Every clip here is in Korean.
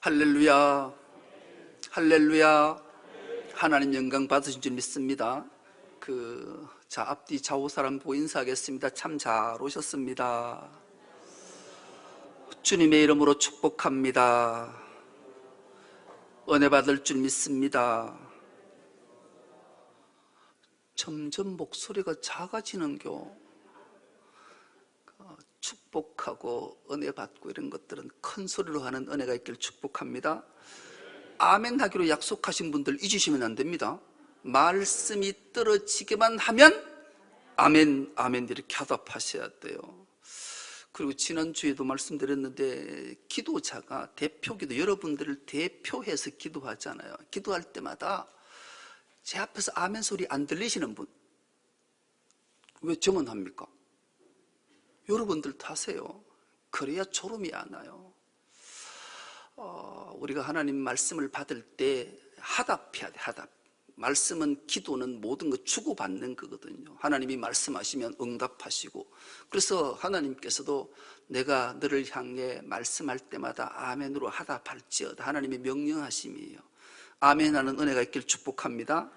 할렐루야, 할렐루야. 하나님 영광 받으신 줄 믿습니다. 앞뒤 좌우 사람 보고 인사하겠습니다. 참 잘 오셨습니다. 주님의 이름으로 축복합니다. 은혜 받을 줄 믿습니다. 점점 목소리가 작아지는겨. 축복하고 은혜 받고 이런 것들은 큰 소리로 하는 은혜가 있기를 축복합니다. 아멘 하기로 약속하신 분들 잊으시면 안 됩니다. 말씀이 떨어지기만 하면 아멘, 아멘 이렇게 화답하셔야 돼요. 그리고 지난주에도 말씀드렸는데 기도자가 대표기도, 여러분들을 대표해서 기도하잖아요. 기도할 때마다 제 앞에서 아멘 소리 안 들리시는 분 왜 정언합니까? 여러분들 타세요. 그래야 졸음이 안 와요. 우리가 하나님 말씀을 받을 때 화답해야 돼. 화답. 말씀은, 기도는 모든 거 주고받는 거거든요. 하나님이 말씀하시면 응답하시고, 그래서 하나님께서도 내가 너를 향해 말씀할 때마다 아멘으로 화답할지어다, 하나님의 명령하심이에요. 아멘하는 은혜가 있기를 축복합니다.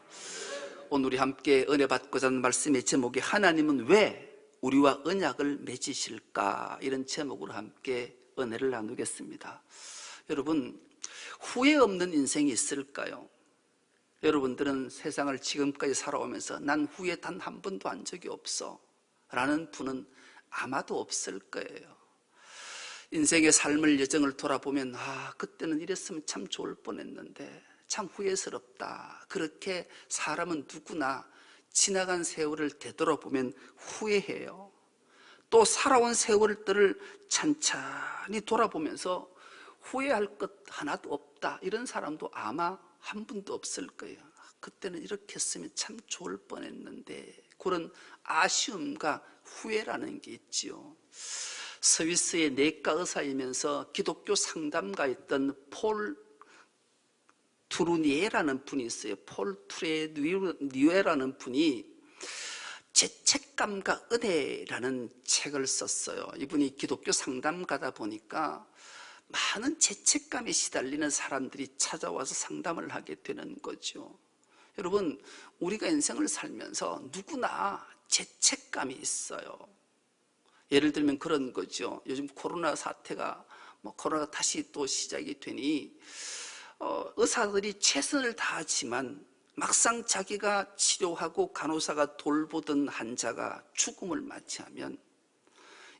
오늘 우리 함께 은혜 받고자 하는 말씀의 제목이 하나님은 왜 우리와 언약을 맺으실까, 이런 제목으로 함께 은혜를 나누겠습니다. 여러분, 후회 없는 인생이 있을까요? 여러분들은 세상을 지금까지 살아오면서 난 후회 단 한 번도 한 적이 없어 라는 분은 아마도 없을 거예요. 인생의 삶을, 여정을 돌아보면 그때는 이랬으면 참 좋을 뻔했는데 참 후회스럽다. 그렇게 사람은 누구나 지나간 세월을 되돌아보면 후회해요. 또 살아온 세월들을 찬찬히 돌아보면서 후회할 것 하나도 없다, 이런 사람도 아마 한 분도 없을 거예요. 그때는 이렇게 했으면 참 좋을 뻔했는데, 그런 아쉬움과 후회라는 게 있지요. 스위스의 내과 의사이면서 기독교 상담가였던 폴 투르니에라는 분이 있어요. 폴 투르니에라는 분이 죄책감과 은혜라는 책을 썼어요. 이분이 기독교 상담가다 보니까 많은 죄책감에 시달리는 사람들이 찾아와서 상담을 하게 되는 거죠. 여러분, 우리가 인생을 살면서 누구나 죄책감이 있어요. 예를 들면 그런 거죠. 요즘 코로나 사태가 코로나가 다시 또 시작이 되니 의사들이 최선을 다하지만 막상 자기가 치료하고 간호사가 돌보던 환자가 죽음을 맞이하면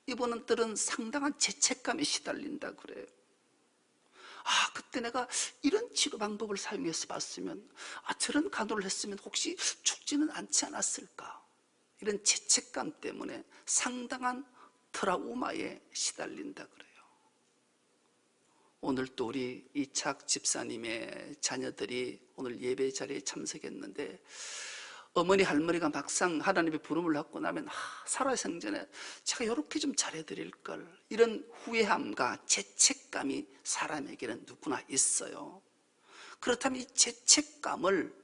이분들은 상당한 죄책감에 시달린다 그래요. 그때 내가 이런 치료 방법을 사용해서 봤으면, 저런 간호를 했으면 혹시 죽지는 않지 않았을까, 이런 죄책감 때문에 상당한 트라우마에 시달린다 그래요. 오늘 또 우리 이착 집사님의 자녀들이 오늘 예배 자리에 참석했는데, 어머니 할머니가 막상 하나님의 부름을 받고 나면 살아생전에 제가 이렇게 좀 잘해드릴 걸, 이런 후회함과 죄책감이 사람에게는 누구나 있어요. 그렇다면 이 죄책감을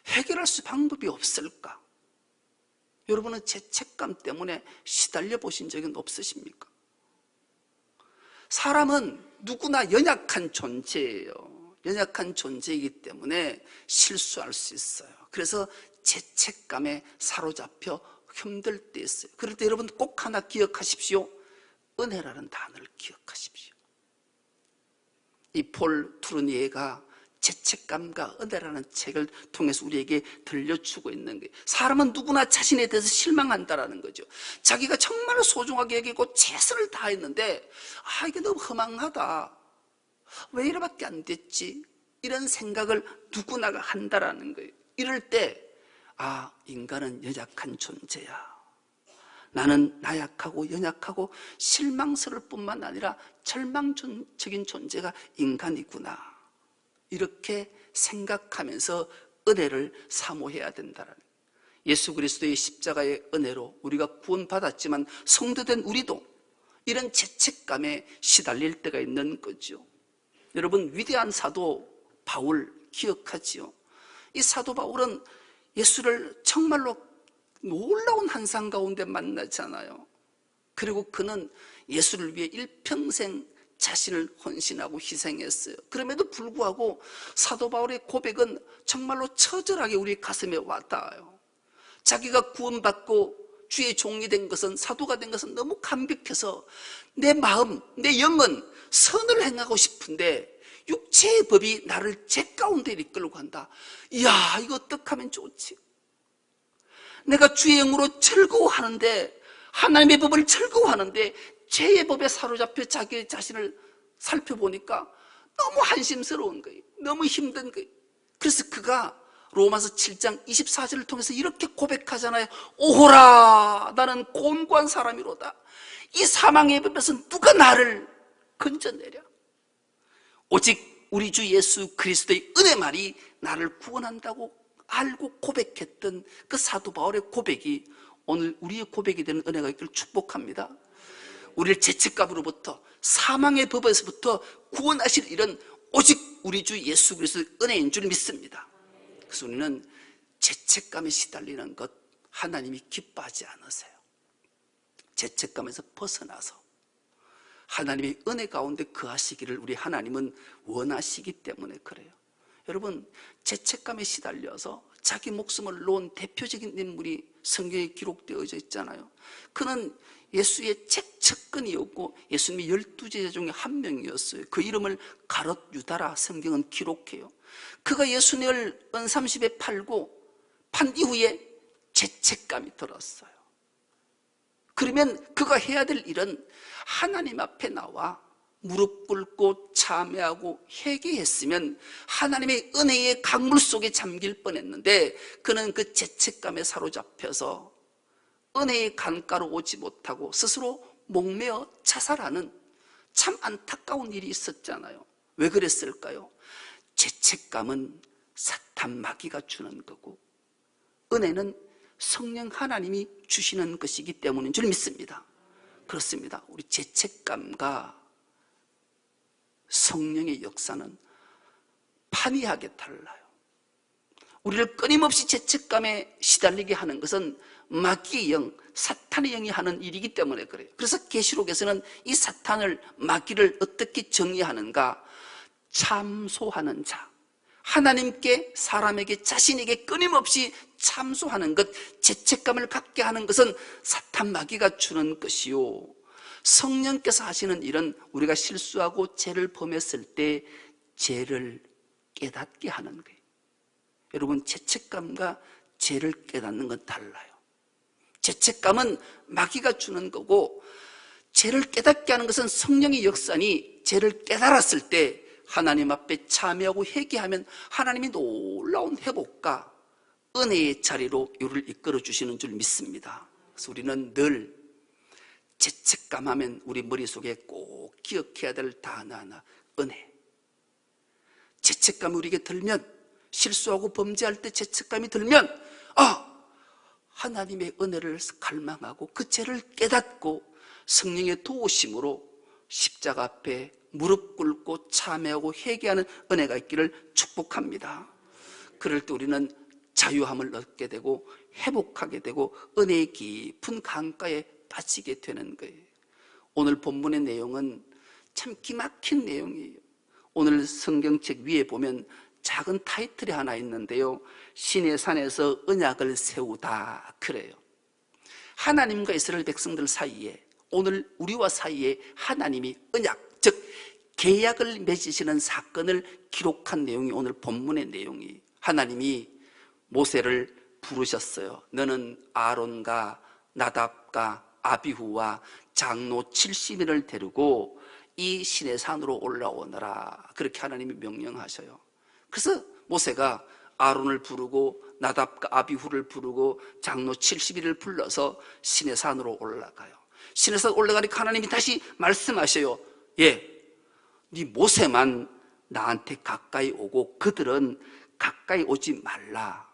해결할 수 방법이 없을까? 여러분은 죄책감 때문에 시달려 보신 적은 없으십니까? 사람은 누구나 연약한 존재예요. 연약한 존재이기 때문에 실수할 수 있어요. 그래서 죄책감에 사로잡혀 힘들 때 있어요. 그럴 때 여러분 꼭 하나 기억하십시오. 은혜라는 단어를 기억하십시오. 이 폴 투르니에가 죄책감과 은혜라는 책을 통해서 우리에게 들려주고 있는 거예요. 사람은 누구나 자신에 대해서 실망한다라는 거죠. 자기가 정말 소중하게 여기고 최선을 다했는데 이게 너무 허망하다, 왜 이래밖에 안 됐지, 이런 생각을 누구나가 한다라는 거예요. 이럴 때 인간은 연약한 존재야, 나는 나약하고 연약하고 실망스러울 뿐만 아니라 절망적인 존재가 인간이구나, 이렇게 생각하면서 은혜를 사모해야 된다는 거예요. 예수 그리스도의 십자가의 은혜로 우리가 구원받았지만 성도된 우리도 이런 죄책감에 시달릴 때가 있는 거죠. 여러분, 위대한 사도 바울 기억하지요? 이 사도 바울은 예수를 정말로 놀라운 환상 가운데 만나잖아요. 그리고 그는 예수를 위해 일평생 자신을 헌신하고 희생했어요. 그럼에도 불구하고 사도 바울의 고백은 정말로 처절하게 우리 가슴에 와닿아요. 자기가 구원받고 주의 종이 된 것은, 사도가 된 것은 너무 감격해서 내 마음, 내 영은 선을 행하고 싶은데 육체의 법이 나를 죄 가운데 이끌고 간다. 이야, 이거 어떡하면 좋지? 내가 주의 영으로 즐거워하는데, 하나님의 법을 즐거워하는데 죄의 법에 사로잡혀 자기 자신을 살펴보니까 너무 한심스러운 거예요. 너무 힘든 거예요. 그래서 그가 로마서 7장 24절을 통해서 이렇게 고백하잖아요. 오호라, 나는 곤고한 사람이로다. 이 사망의 법에서 누가 나를 건져내랴? 오직 우리 주 예수 그리스도의 은혜만이 나를 구원한다고 알고 고백했던 그 사도 바울의 고백이 오늘 우리의 고백이 되는 은혜가 있기를 축복합니다. 우리를 죄책감으로부터, 사망의 법에서부터 구원하실 일은 오직 우리 주 예수 그리스도의 은혜인 줄 믿습니다. 그래서 우리는 죄책감에 시달리는 것 하나님이 기뻐하지 않으세요. 죄책감에서 벗어나서 하나님의 은혜 가운데 거하시기를 우리 하나님은 원하시기 때문에 그래요. 여러분, 죄책감에 시달려서 자기 목숨을 놓은 대표적인 인물이 성경에 기록되어져 있잖아요. 그는 예수의 책척근이었고 예수님의 12제자 중에 한 명이었어요. 그 이름을 가롯 유다라 성경은 기록해요. 그가 예수님을 은삼십에 팔고 판 이후에 죄책감이 들었어요. 그러면 그가 해야 될 일은 하나님 앞에 나와 무릎 꿇고 참회하고 회개했으면 하나님의 은혜의 강물 속에 잠길 뻔했는데 그는 그 죄책감에 사로잡혀서 은혜의 강가로 오지 못하고 스스로 목매어 자살하는 참 안타까운 일이 있었잖아요. 왜 그랬을까요? 죄책감은 사탄 마귀가 주는 거고 은혜는 성령 하나님이 주시는 것이기 때문인 줄 믿습니다. 그렇습니다. 우리 죄책감과 성령의 역사는 판이하게 달라요. 우리를 끊임없이 죄책감에 시달리게 하는 것은 마귀의 영, 사탄의 영이 하는 일이기 때문에 그래요. 그래서 계시록에서는 이 사탄을, 마귀를 어떻게 정의하는가? 참소하는 자, 하나님께, 사람에게, 자신에게 끊임없이 참소하는 것, 죄책감을 갖게 하는 것은 사탄 마귀가 주는 것이요, 성령께서 하시는 일은 우리가 실수하고 죄를 범했을 때 죄를 깨닫게 하는 거예요. 여러분, 죄책감과 죄를 깨닫는 건 달라요. 죄책감은 마귀가 주는 거고 죄를 깨닫게 하는 것은 성령의 역사니, 죄를 깨달았을 때 하나님 앞에 참여하고 회개하면 하나님이 놀라운 회복과 은혜의 자리로 우리를 이끌어 주시는 줄 믿습니다. 그래서 우리는 늘 죄책감하면 우리 머릿속에 꼭 기억해야 될 단어 하나, 은혜. 죄책감이 우리에게 들면, 실수하고 범죄할 때 죄책감이 들면 하나님의 은혜를 갈망하고 그 죄를 깨닫고 성령의 도우심으로 십자가 앞에 무릎 꿇고 참회하고 회개하는 은혜가 있기를 축복합니다. 그럴 때 우리는 자유함을 얻게 되고 회복하게 되고 은혜의 깊은 강가에 빠지게 되는 거예요. 오늘 본문의 내용은 참 기막힌 내용이에요. 오늘 성경책 위에 보면 작은 타이틀이 하나 있는데요, 신의 산에서 언약을 세우다, 그래요. 하나님과 이스라엘 백성들 사이에, 오늘 우리와 사이에 하나님이 언약, 즉 계약을 맺으시는 사건을 기록한 내용이 오늘 본문의 내용이, 하나님이 모세를 부르셨어요. 너는 아론과 나답과 아비후와 장로 70인을 데리고 이 신의 산으로 올라오너라, 그렇게 하나님이 명령하셔요. 그래서 모세가 아론을 부르고 나답과 아비후를 부르고 장로 70인을 불러서 신의 산으로 올라가요. 신의 산 올라가니까 하나님이 다시 말씀하셔요. 네 모세만 나한테 가까이 오고 그들은 가까이 오지 말라.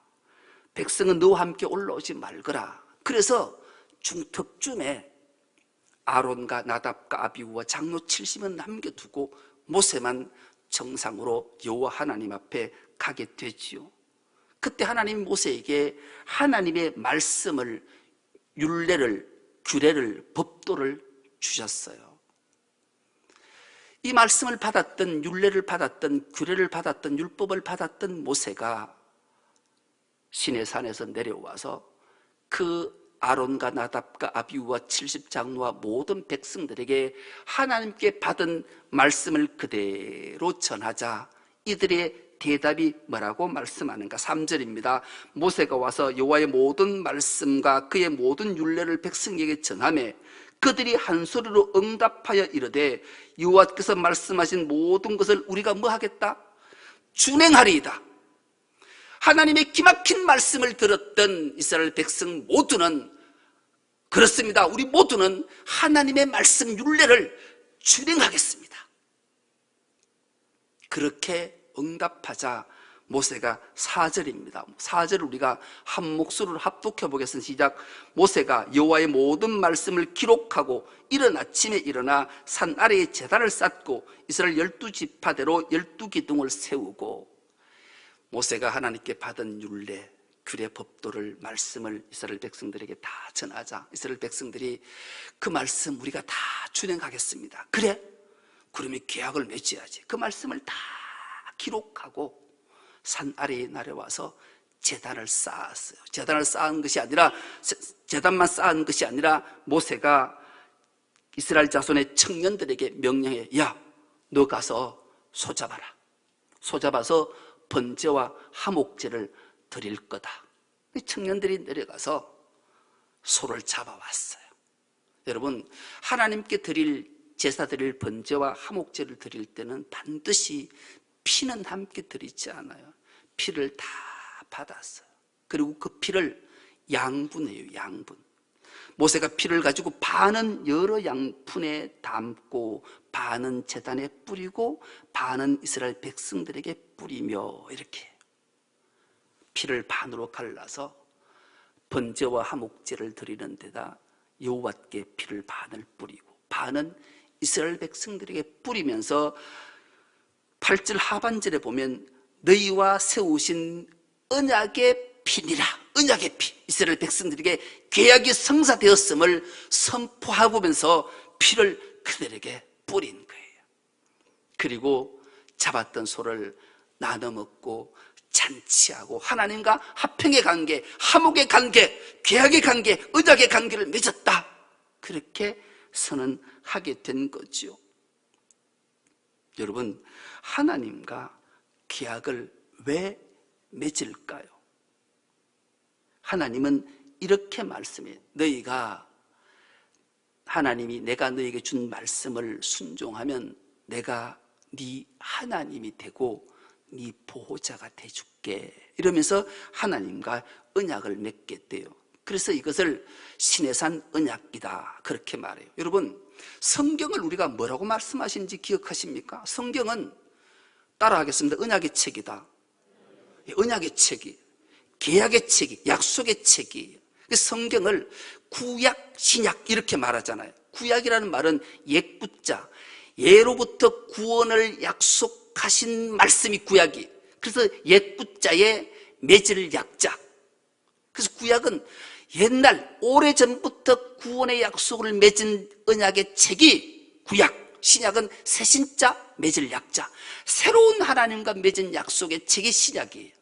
백성은 너와 함께 올라오지 말거라. 그래서 중턱쯤에 아론과 나답과 아비후와 장로 70은 남겨두고 모세만 정상으로 여호와 하나님 앞에 가게 되지요. 그때 하나님이 모세에게 하나님의 말씀을, 율례를, 규례를, 법도를 주셨어요. 이 말씀을 받았던, 율례를 받았던, 규례를 받았던, 율법을 받았던 모세가 시내산에서 내려와서 그 아론과 나답과 아비후와 70장로와 모든 백성들에게 하나님께 받은 말씀을 그대로 전하자 이들의 대답이 뭐라고 말씀하는가? 3절입니다. 모세가 와서 여호와의 모든 말씀과 그의 모든 율례를 백성에게 전하매 그들이 한 소리로 응답하여 이르되 여호와께서 말씀하신 모든 것을 우리가 뭐 하겠다? 준행하리이다. 하나님의 기막힌 말씀을 들었던 이스라엘 백성 모두는 그렇습니다. 우리 모두는 하나님의 말씀 율례를 준행하겠습니다. 그렇게 응답하자 모세가 4절입니다. 4절을 우리가 한 목소리로 합독해 보겠습니다. 시작. 모세가 여호와의 모든 말씀을 기록하고 이른 아침에 일어나 산 아래에 제단을 쌓고 이스라엘 12지파대로 12기둥을 세우고 모세가 하나님께 받은 율례, 규례, 법도를 말씀을 이스라엘 백성들에게 다 전하자 이스라엘 백성들이 그 말씀 우리가 다 준행하겠습니다. 그래? 그러면 계약을 맺어야지. 그 말씀을 다 기록하고 산 아래에 내려와서 제단을 쌓았어요. 제단을 쌓은 것이 아니라 제단만 쌓은 것이 아니라 모세가 이스라엘 자손의 청년들에게 명령해 야, 너 가서 소 잡아라. 소 잡아서 번제와 화목제를 드릴 거다. 청년들이 내려가서 소를 잡아왔어요. 여러분, 하나님께 드릴 제사 드릴 번제와 화목제를 드릴 때는 반드시 피는 함께 드리지 않아요. 피를 다 받았어요. 그리고 그 피를 양분해요. 양분. 모세가 피를 가지고 반은 여러 양푼에 담고 반은 제단에 뿌리고 반은 이스라엘 백성들에게 뿌리며 이렇게 피를 반으로 갈라서 번제와 화목제를 드리는 데다 여호와께 피를 반을 뿌리고 반은 이스라엘 백성들에게 뿌리면서 8절 하반절에 보면 너희와 세우신 언약의 피니라. 언약의 피. 이스라엘 백성들에게 계약이 성사되었음을 선포하면서 피를 그들에게 뿌린 거예요. 그리고 잡았던 소를 나눠 먹고 잔치하고 하나님과 화평의 관계, 화목의 관계, 계약의 관계, 언약의 관계를 맺었다. 그렇게 선언하게 된 거죠. 여러분, 하나님과 계약을 왜 맺을까요? 하나님은 이렇게 말씀해요. 너희가 하나님이 내가 너희에게 준 말씀을 순종하면 내가 네 하나님이 되고 네 보호자가 돼줄게. 이러면서 하나님과 언약을 맺게 돼요. 그래서 이것을 시내산 언약이다 그렇게 말해요. 여러분, 성경을 우리가 뭐라고 말씀하시는지 기억하십니까? 성경은 따라하겠습니다. 언약의 책이다. 언약의 책이, 계약의 책이, 약속의 책이. 성경을 구약, 신약 이렇게 말하잖아요. 구약이라는 말은 옛구자, 예로부터 구원을 약속하신 말씀이 구약이. 그래서 옛구자에 맺을 약자. 그래서 구약은 옛날 오래전부터 구원의 약속을 맺은 언약의 책이 구약, 신약은 새신자 맺을 약자, 새로운 하나님과 맺은 약속의 책이 신약이에요.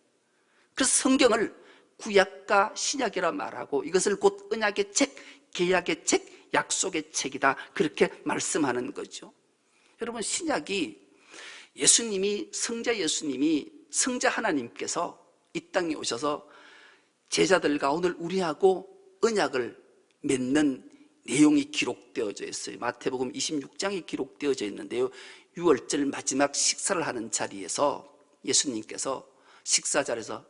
그래서 성경을 구약과 신약이라 말하고 이것을 곧 언약의 책, 계약의 책, 약속의 책이다 그렇게 말씀하는 거죠. 여러분, 신약이 예수님이, 성자 하나님께서 이 땅에 오셔서 제자들과 오늘 우리하고 언약을 맺는 내용이 기록되어져 있어요. 마태복음 26장이 기록되어져 있는데요, 6월절 마지막 식사를 하는 자리에서 예수님께서 식사 자리에서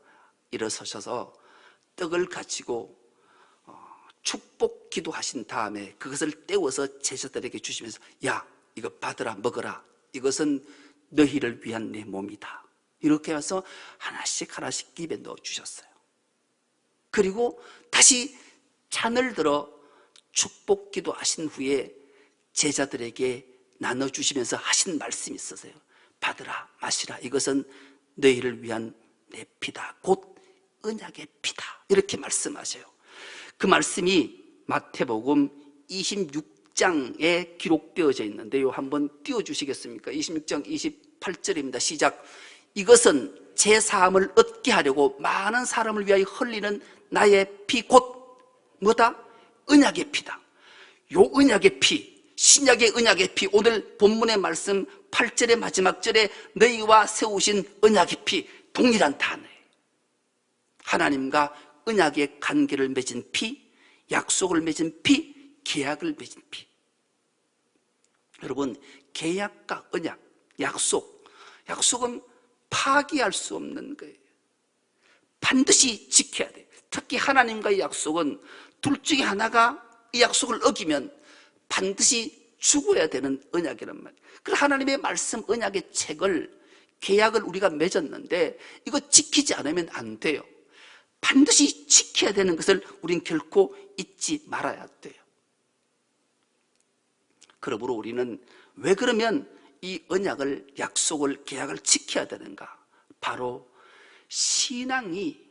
일어서셔서 떡을 가지고 축복 기도하신 다음에 그것을 떼어서 제자들에게 주시면서 야, 이거 받으라, 먹어라. 이것은 너희를 위한 내 몸이다. 이렇게 해서 하나씩 입에 넣어주셨어요. 그리고 다시 잔을 들어 축복 기도하신 후에 제자들에게 나눠주시면서 하신 말씀이 있었어요. 받으라, 마시라. 이것은 너희를 위한 내 피다. 곧 언약의 피다. 이렇게 말씀하셔요. 그 말씀이 마태복음 26장 26장에 기록되어져 있는데요. 한번 띄워주시겠습니까? 26장 28절입니다. 시작. 이것은 제 사함을 얻게 하려고 많은 사람을 위하여 흘리는 나의 피 곧 뭐다? 언약의 피다. 요 언약의 피, 신약의 언약의 피, 오늘 본문의 말씀 8절의 마지막 절에 너희와 세우신 언약의 피, 동일한 단어예요. 하나님과 언약의 관계를 맺은 피, 약속을 맺은 피, 계약을 맺은 피. 여러분, 계약과 언약, 약속은 파기할 수 없는 거예요. 반드시 지켜야 돼요. 특히 하나님과의 약속은 둘 중에 하나가 이 약속을 어기면 반드시 죽어야 되는 언약이란 말이에요. 그래서 하나님의 말씀 언약의 책을, 계약을 우리가 맺었는데 이거 지키지 않으면 안 돼요. 반드시 지켜야 되는 것을 우린 결코 잊지 말아야 돼요. 그러므로 우리는 왜 그러면 이 언약을, 약속을, 계약을 지켜야 되는가? 바로 신앙이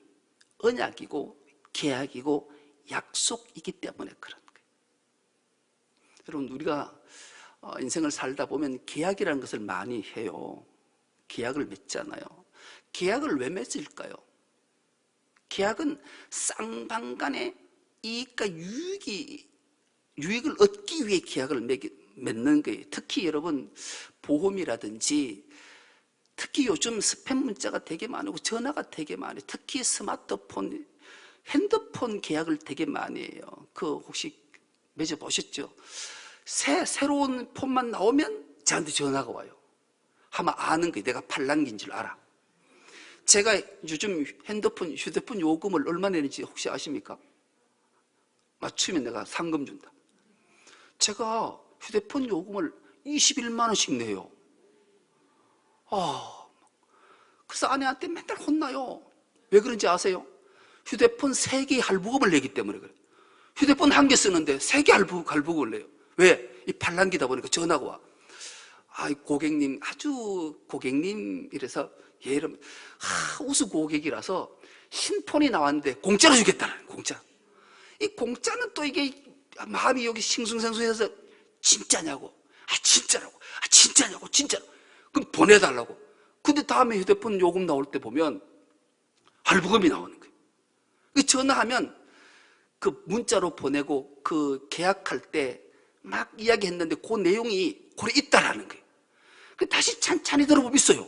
언약이고 계약이고 약속이기 때문에 그런 거예요. 여러분, 우리가 인생을 살다 보면 계약이라는 것을 많이 해요. 계약을 맺잖아요. 계약을 왜 맺을까요? 계약은 쌍방간의 이익과 유익을 얻기 위해 계약을 맺는 거예요. 특히 여러분, 보험이라든지, 특히 요즘 스팸 문자가 되게 많고 전화가 되게 많아요. 특히 스마트폰, 핸드폰 계약을 되게 많이 해요. 그거 혹시 맺어보셨죠? 새로운 폰만 나오면 저한테 전화가 와요. 아마 아는 거예요. 내가 팔랑귀인 줄 알아. 제가 요즘 휴대폰 요금을 얼마 내는지 혹시 아십니까? 맞추면 내가 상금 준다. 제가 휴대폰 요금을 21만 원씩 내요. 그래서 아내한테 맨날 혼나요. 왜 그런지 아세요? 휴대폰 3개의 할부금을 내기 때문에 그래요. 휴대폰 1개 쓰는데 3개 할부금을 내요. 왜? 이 팔랑귀다 보니까 전화가 와. 고객님, 아주 고객님, 이래서 얘는 우수 고객이라서 신폰이 나왔는데 공짜로 주겠다는, 공짜. 이 공짜는 또 이게 마음이 여기 싱숭생숭해서 진짜냐고, 진짜라고, 진짜냐고, 진짜. 그럼 보내달라고. 근데 다음에 휴대폰 요금 나올 때 보면 할부금이 나오는 거예요. 전화하면 그 문자로 보내고 그 계약할 때 막 이야기했는데 그 내용이 그래 있다라는 거예요. 다시 찬찬히 들어보면 있어요.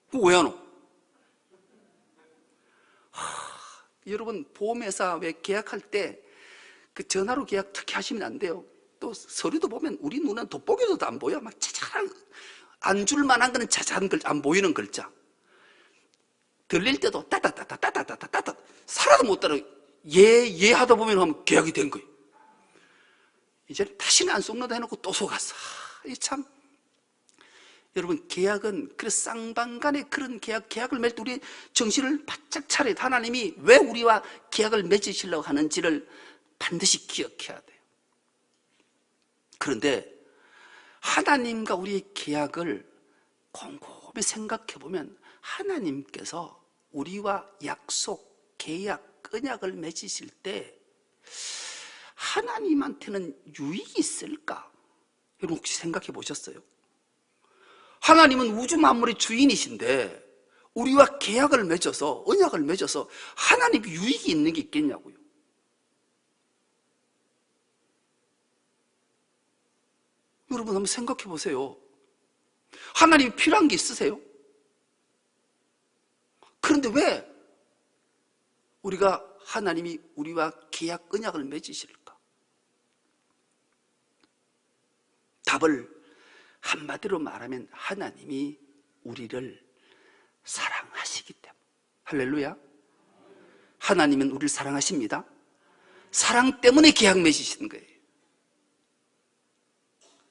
그거 왜 안 오? 여러분, 보험회사 왜 계약할 때 그 전화로 계약 특히 하시면 안 돼요. 또 서류도 보면 우리 눈은 돋보기도 안 보여. 막 자잘한, 안 줄 만한 거는 자잘한 글자, 안 보이는 글자. 들릴 때도 따따따따따따따따따 살아도 못 따라 예 하다 보면 하면 계약이 된 거예요. 이제는 다시는 안 속는다 해놓고 또 속았어. 이 참. 여러분, 계약은 그래서 쌍방간의 그런 계약을 맺을 때 우리 정신을 바짝 차려야 돼. 하나님이 왜 우리와 계약을 맺으시려고 하는지를 반드시 기억해야 돼요. 그런데 하나님과 우리의 계약을 곰곰이 생각해 보면 하나님께서 우리와 약속, 계약, 언약을 맺으실 때 하나님한테는 유익이 있을까? 여러분, 혹시 생각해 보셨어요? 하나님은 우주 만물의 주인이신데 우리와 계약을 맺어서, 언약을 맺어서 하나님이 유익이 있는 게 있겠냐고요. 여러분, 한번 생각해 보세요. 하나님이 필요한 게 있으세요? 그런데 왜 하나님이 우리와 계약, 언약을 맺으실까? 답을 한마디로 말하면 하나님이 우리를 사랑하시기 때문에. 할렐루야. 하나님은 우리를 사랑하십니다. 사랑 때문에 계약 맺으시는 거예요.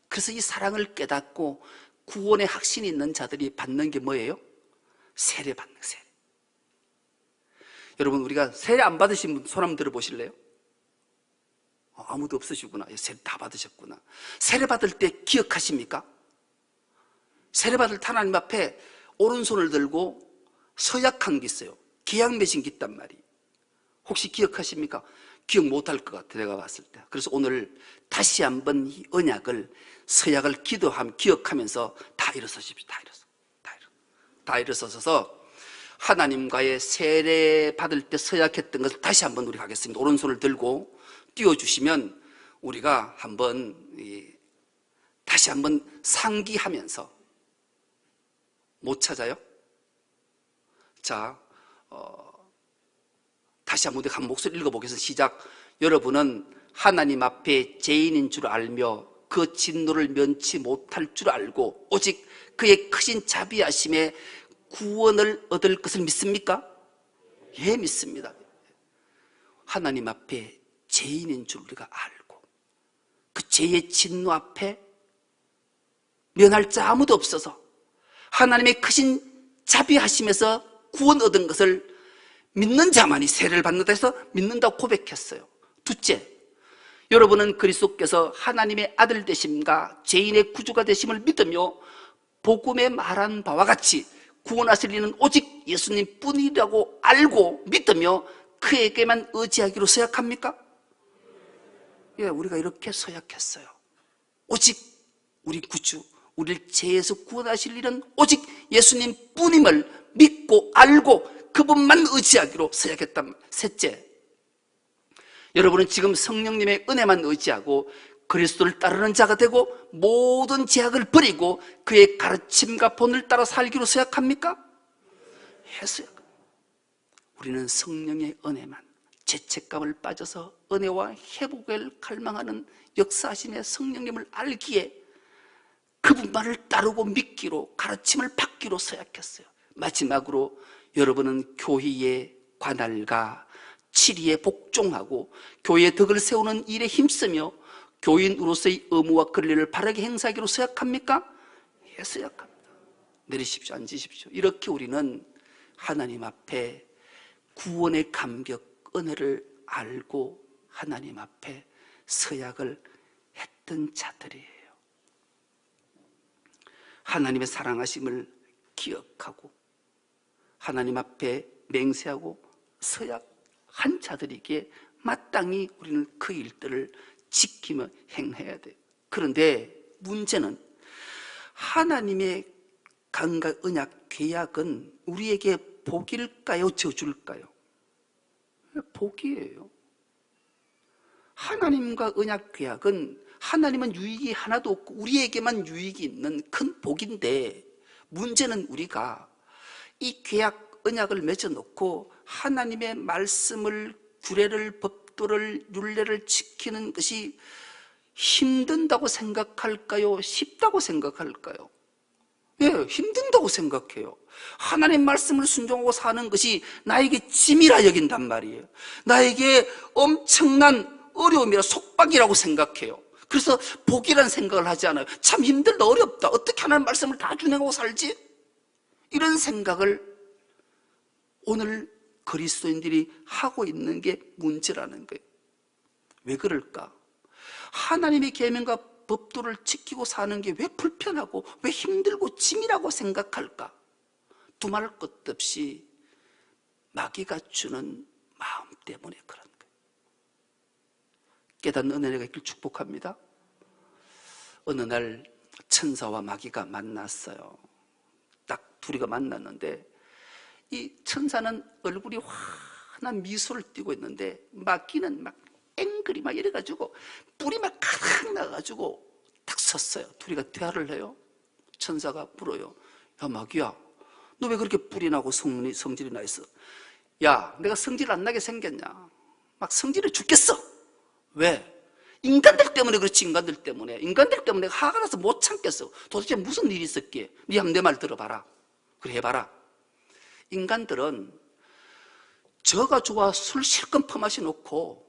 그래서 이 사랑을 깨닫고 구원의 확신이 있는 자들이 받는 게 뭐예요? 세례 받는 거예요. 세례. 여러분, 우리가 세례 안 받으신 분 손 한번 들어보실래요? 아무도 없으시구나. 세례 다 받으셨구나. 세례 받을 때 기억하십니까? 세례 받을 때 하나님 앞에 오른손을 들고 서약한 게 있어요. 계약 맺은 게 있단 말이에요. 혹시 기억하십니까? 기억 못할 것 같아, 내가 봤을 때. 그래서 오늘 다시 한번 이 언약을, 서약을 기억하면서 다 일어서십시오. 다 일어서서 하나님과의 세례 받을 때 서약했던 것을 다시 한번 우리 하겠습니다. 오른손을 들고 띄워주시면 우리가 한번 다시 한번 상기하면서. 못 찾아요? 자, 다시 한번 우리 한 목소리 읽어보겠습니다. 시작. 여러분은 하나님 앞에 죄인인 줄 알며 그 진노를 면치 못할 줄 알고 오직 그의 크신 자비하심에 구원을 얻을 것을 믿습니까? 예, 믿습니다. 하나님 앞에 죄인인 줄 우리가 알고 그 죄의 진노 앞에 면할 자 아무도 없어서 하나님의 크신 자비하심에서 구원 얻은 것을 믿는 자만이 세례를 받는다 해서 믿는다고 고백했어요. 둘째, 여러분은 그리스도께서 하나님의 아들 되심과 죄인의 구주가 되심을 믿으며 복음에 말한 바와 같이 구원하실 이는 오직 예수님 뿐이라고 알고 믿으며 그에게만 의지하기로 서약합니까? 예, 우리가 이렇게 서약했어요. 오직 우리 구주, 우리를 죄에서 구원하실 일은 오직 예수님 뿐임을 믿고 알고 그분만 의지하기로 서약했단 말이에요. 셋째, 여러분은 지금 성령님의 은혜만 의지하고 그리스도를 따르는 자가 되고 모든 제약을 버리고 그의 가르침과 본을 따라 살기로 서약합니까? 예, 서약. 우리는 성령의 은혜만, 죄책감을 빠져서 은혜와 회복을 갈망하는 역사하심의 성령님을 알기에 그분만을 따르고 믿기로, 가르침을 받기로 서약했어요. 마지막으로 여러분은 교회의 관할과 치리에 복종하고 교회의 덕을 세우는 일에 힘쓰며 교인으로서의 의무와 권리를 바르게 행사하기로 서약합니까? 예, 서약합니다. 내리십시오. 앉으십시오. 이렇게 우리는 하나님 앞에 구원의 감격, 은혜를 알고 하나님 앞에 서약을 했던 자들이에요. 하나님의 사랑하심을 기억하고 하나님 앞에 맹세하고 서약한 자들에게 마땅히 우리는 그 일들을 지키며 행해야 돼요. 그런데 문제는 하나님의 강과 언약 계약은 우리에게 복일까요? 저주일까요? 복이에요. 하나님과 언약 계약은 하나님은 유익이 하나도 없고 우리에게만 유익이 있는 큰 복인데, 문제는 우리가 이 계약 언약을 맺어놓고 하나님의 말씀을, 규례를, 법도를, 율례를 지키는 것이 힘든다고 생각할까요? 쉽다고 생각할까요? 예, 힘든다고 생각해요. 하나님 말씀을 순종하고 사는 것이 나에게 짐이라 여긴단 말이에요. 나에게 엄청난 어려움이라, 속박이라고 생각해요. 그래서 복이라는 생각을 하지 않아요. 참 힘들다, 어렵다, 어떻게 하나님 말씀을 다 준행하고 살지? 이런 생각을 오늘 그리스도인들이 하고 있는 게 문제라는 거예요. 왜 그럴까? 하나님의 계명과 법도를 지키고 사는 게 왜 불편하고 왜 힘들고 짐이라고 생각할까? 두말할 것 없이 마귀가 주는 마음 때문에 그런 거예요. 깨닫는 은혜가 있길 축복합니다. 어느 날 천사와 마귀가 만났어요. 딱 둘이가 만났는데 이 천사는 얼굴이 환한 미소를 띠고 있는데 마귀는 막 앵그리 막 이래가지고 뿔이 막 가득 나가지고 딱 섰어요. 둘이가 대화를 해요. 천사가 물어요. 야, 마귀야, 너 왜 그렇게 뿔이 나고 성질이 나 있어? 야, 내가 성질 안 나게 생겼냐? 막 성질을 죽겠어. 왜? 인간들 때문에 그렇지. 인간들 때문에 내가 화가 나서 못 참겠어. 도대체 무슨 일이 있었기에? 네 한번 내 말 들어봐라. 그래, 해봐라. 인간들은 저가 좋아 술 실컷 퍼마시 놓고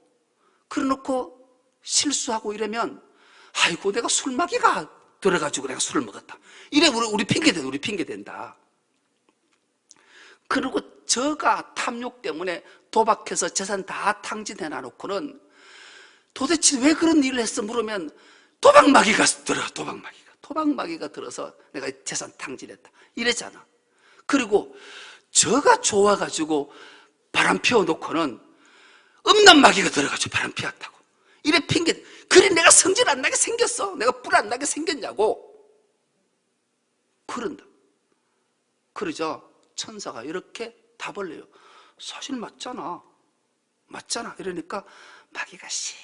그래놓고 실수하고 이러면 아이고 내가 술마귀가 들어가지고 내가 술을 먹었다, 이래 우리 핑계 된다. 그리고 저가 탐욕 때문에 도박해서 재산 다 탕진해 놔놓고는 도대체 왜 그런 일을 했어 물으면 도박마귀가 들어서 내가 재산 탕진했다 이랬잖아. 그리고 저가 좋아가지고 바람 피워놓고는 엄난 마귀가 들어가지고 바람 피웠다고. 입에 핑계. 그래 내가 성질 안 나게 생겼어. 내가 뿔 안 나게 생겼냐고. 그런다. 그러자 천사가 이렇게 답을 해요. 사실 맞잖아. 맞잖아. 이러니까 마귀가 씩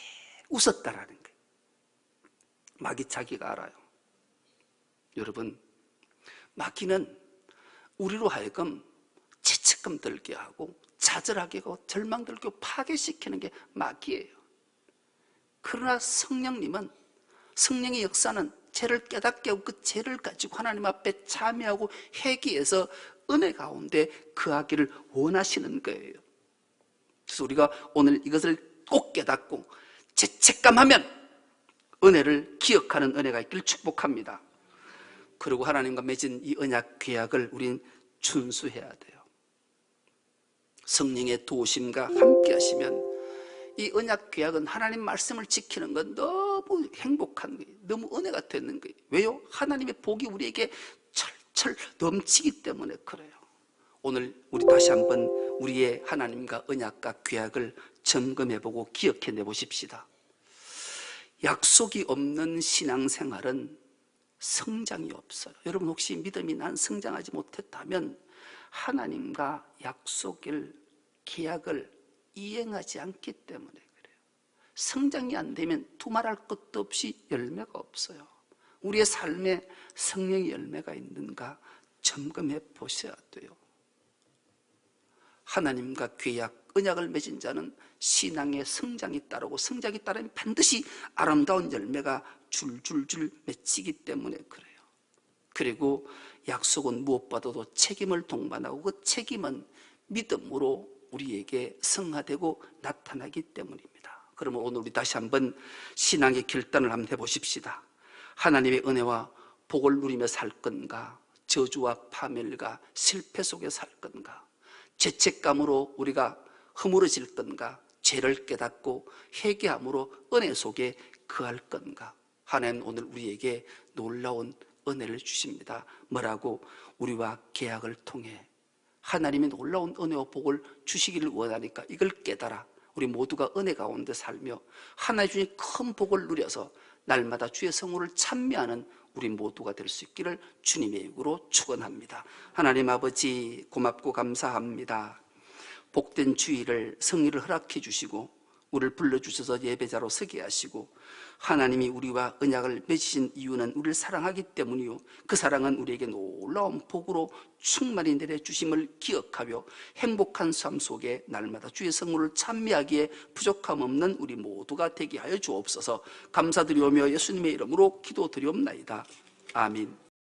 웃었다라는 거예요. 마귀 자기가 알아요. 여러분, 마귀는 우리로 하여금 죄책감 들게 하고 좌절하게 하고 절망 들게 하고 파괴시키는 게 마귀예요. 그러나 성령님은, 성령의 역사는 죄를 깨닫게 하고 그 죄를 가지고 하나님 앞에 참여하고 회개해서 은혜 가운데 거하기를 원하시는 거예요. 그래서 우리가 오늘 이것을 꼭 깨닫고 죄책감하면 은혜를 기억하는 은혜가 있기를 축복합니다. 그리고 하나님과 맺은 이 언약 계약을 우린 준수해야 돼요. 성령의 도우심과 함께 하시면 이 언약 계약은 하나님 말씀을 지키는 건 너무 행복한 거예요. 너무 은혜가 되는 거예요. 왜요? 하나님의 복이 우리에게 철철 넘치기 때문에 그래요. 오늘 우리 다시 한번 우리의 하나님과 언약과 계약을 점검해보고 기억해내 보십시다. 약속이 없는 신앙생활은 성장이 없어요. 여러분 혹시 믿음이 난 성장하지 못했다면 하나님과 약속을, 계약을 이행하지 않기 때문에 그래요. 성장이 안 되면 두말할 것도 없이 열매가 없어요. 우리의 삶에 성령의 열매가 있는가 점검해 보셔야 돼요. 하나님과 계약, 언약을 맺은 자는 신앙의 성장이 따르고 성장이 따르면 반드시 아름다운 열매가 줄줄줄 맺히기 때문에 그래요. 그리고 약속은 무엇보다도 책임을 동반하고 그 책임은 믿음으로 우리에게 성화되고 나타나기 때문입니다. 그러면 오늘 우리 다시 한번 신앙의 결단을 한번 해보십시다. 하나님의 은혜와 복을 누리며 살 건가? 저주와 파멸과 실패 속에 살 건가? 죄책감으로 우리가 허물어질 건가? 죄를 깨닫고 회개함으로 은혜 속에 거할 건가? 하나님 오늘 우리에게 놀라운 은혜를 주십니다. 뭐라고? 우리와 계약을 통해 하나님의 놀라운 은혜와 복을 주시기를 원하니까 이걸 깨달아 우리 모두가 은혜 가운데 살며 하나님 주신 큰 복을 누려서 날마다 주의 성호를 찬미하는 우리 모두가 될 수 있기를 주님의 이름으로 축원합니다. 하나님 아버지 고맙고 감사합니다. 복된 주일을 성의를 허락해 주시고 우리를 불러주셔서 예배자로 서게 하시고 하나님이 우리와 언약을 맺으신 이유는 우리를 사랑하기 때문이요 그 사랑은 우리에게 놀라운 복으로 충만히 내려주심을 기억하며 행복한 삶 속에 날마다 주의 성물을 찬미하기에 부족함 없는 우리 모두가 되게 하여 주옵소서. 감사드리오며 예수님의 이름으로 기도드리옵나이다. 아멘.